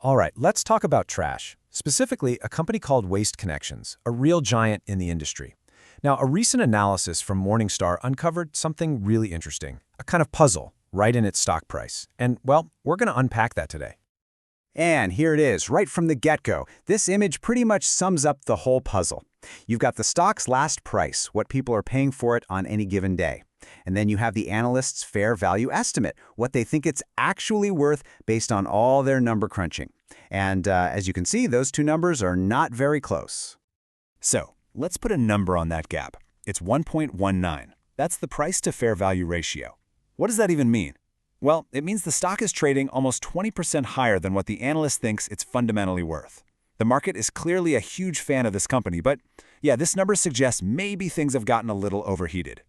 All right, let's talk about trash. Specifically, a company called Waste Connections, a real giant in the industry. Now, a recent analysis from Morningstar uncovered something really interesting, a kind of puzzle right in its stock price. And, well, we're going to unpack that today. And here it is, right from the get-go. This image pretty much sums up the whole puzzle. You've got the stock's last price, what people are paying for it on any given day. And then you have the analyst's fair value estimate, what they think it's actually worth based on all their number crunching. And as you can see, those two numbers are not very close. So let's put a number on that gap. It's 1.19. That's the price to fair value ratio. What does that even mean? Well, it means the stock is trading almost 20% higher than what the analyst thinks it's fundamentally worth. The market is clearly a huge fan of this company, but yeah, this number suggests maybe things have gotten a little overheated.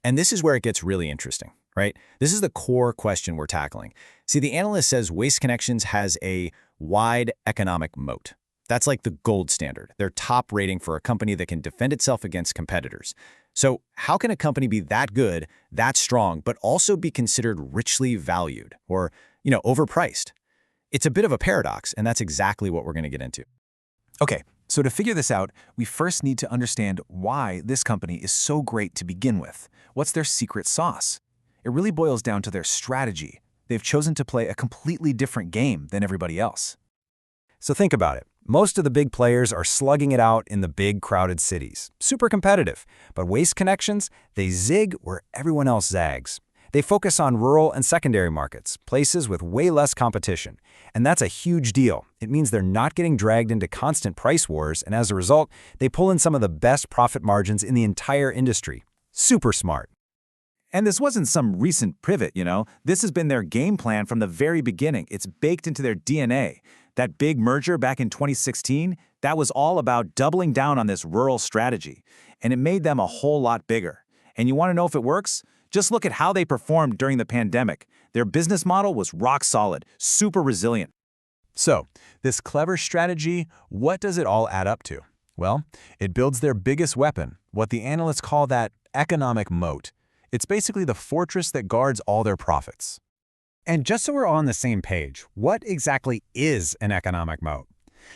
And this is where it gets really interesting, right? This is the core question we're tackling. See, the analyst says Waste Connections has a wide economic moat. That's like the gold standard, their top rating for a company that can defend itself against competitors. So how can a company be that good, that strong, but also be considered richly valued or, overpriced? It's a bit of a paradox, and that's exactly what we're going to get into. Okay, so to figure this out, we first need to understand why this company is so great to begin with. What's their secret sauce? It really boils down to their strategy. They've chosen to play a completely different game than everybody else. So think about it. Most of the big players are slugging it out in the big, crowded cities. Super competitive. But Waste Connections, they zig where everyone else zags. They focus on rural and secondary markets, places with way less competition. And that's a huge deal. It means they're not getting dragged into constant price wars, and as a result, they pull in some of the best profit margins in the entire industry. Super smart. And this wasn't some recent pivot, This has been their game plan from the very beginning. It's baked into their DNA. That big merger back in 2016, that was all about doubling down on this rural strategy. And it made them a whole lot bigger. And you want to know if it works? Just look at how they performed during the pandemic. Their business model was rock solid, super resilient. So, this clever strategy, what does it all add up to? Well, it builds their biggest weapon, what the analysts call that economic moat. It's basically the fortress that guards all their profits. And just so we're all on the same page, what exactly is an economic moat?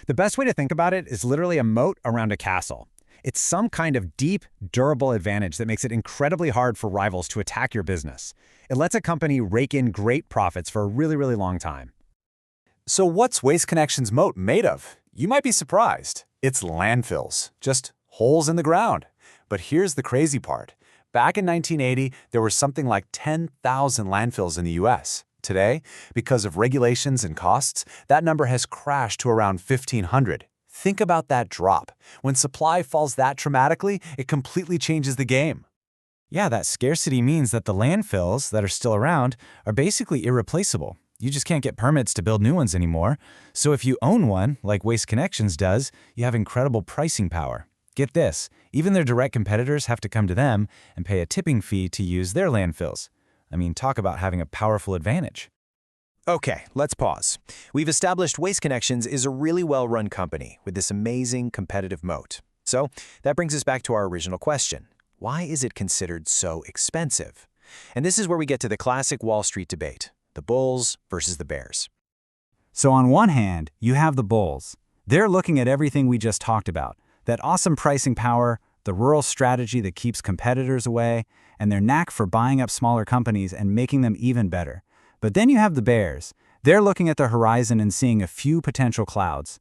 The best way to think about it is literally a moat around a castle. It's some kind of deep, durable advantage that makes it incredibly hard for rivals to attack your business. It lets a company rake in great profits for a really, really long time. So what's Waste Connections' moat made of? You might be surprised. It's landfills, just holes in the ground. But here's the crazy part. Back in 1980, there were something like 10,000 landfills in the US. Today, because of regulations and costs, that number has crashed to around 1,500. Think about that drop. When supply falls that dramatically, it completely changes the game. Yeah, that scarcity means that the landfills that are still around are basically irreplaceable. You just can't get permits to build new ones anymore. So if you own one, like Waste Connections does, you have incredible pricing power. Get this, even their direct competitors have to come to them and pay a tipping fee to use their landfills. I mean, talk about having a powerful advantage. Okay, let's pause. We've established Waste Connections is a really well-run company with this amazing competitive moat. So that brings us back to our original question. Why is it considered so expensive? And this is where we get to the classic Wall Street debate, the bulls versus the bears. So on one hand, you have the bulls. They're looking at everything we just talked about, that awesome pricing power, the rural strategy that keeps competitors away, and their knack for buying up smaller companies and making them even better. But then you have the bears. They're looking at the horizon and seeing a few potential clouds.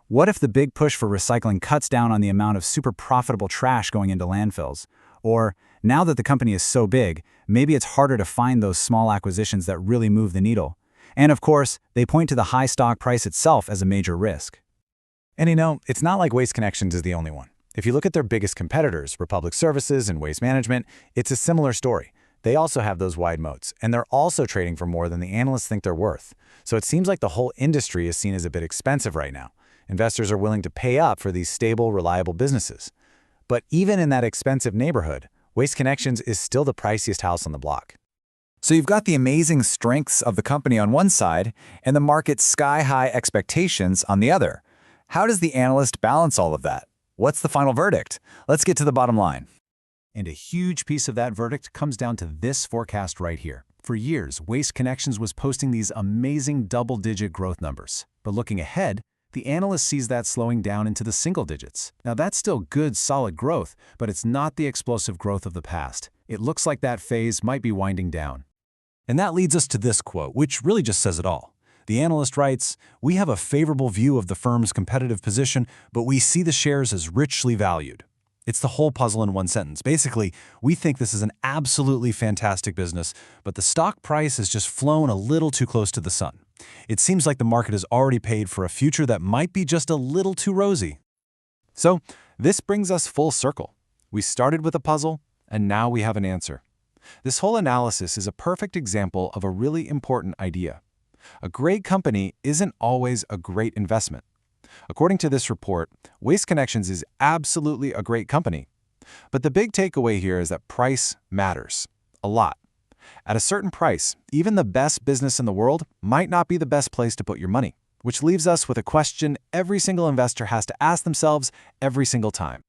What if the big push for recycling cuts down on the amount of super profitable trash going into landfills? Or, now that the company is so big, maybe it's harder to find those small acquisitions that really move the needle. And of course, they point to the high stock price itself as a major risk. And it's not like Waste Connections is the only one. If you look at their biggest competitors, Republic Services and Waste Management, it's a similar story. They also have those wide moats, and they're also trading for more than the analysts think they're worth. So it seems like the whole industry is seen as a bit expensive right now. Investors are willing to pay up for these stable, reliable businesses. But even in that expensive neighborhood, Waste Connections is still the priciest house on the block. So you've got the amazing strengths of the company on one side and the market's sky-high expectations on the other. How does the analyst balance all of that? What's the final verdict? Let's get to the bottom line. And a huge piece of that verdict comes down to this forecast right here. For years, Waste Connections was posting these amazing double-digit growth numbers. But looking ahead, the analyst sees that slowing down into the single digits. Now that's still good, solid growth, but it's not the explosive growth of the past. It looks like that phase might be winding down. And that leads us to this quote, which really just says it all. The analyst writes, "We have a favorable view of the firm's competitive position, but we see the shares as richly valued." It's the whole puzzle in one sentence. Basically, we think this is an absolutely fantastic business, but the stock price has just flown a little too close to the sun. It seems like the market has already paid for a future that might be just a little too rosy. So, this brings us full circle. We started with a puzzle, and now we have an answer. This whole analysis is a perfect example of a really important idea. A great company isn't always a great investment. According to this report, Waste Connections is absolutely a great company. But the big takeaway here is that price matters a lot. At a certain price, even the best business in the world might not be the best place to put your money, which leaves us with a question every single investor has to ask themselves every single time.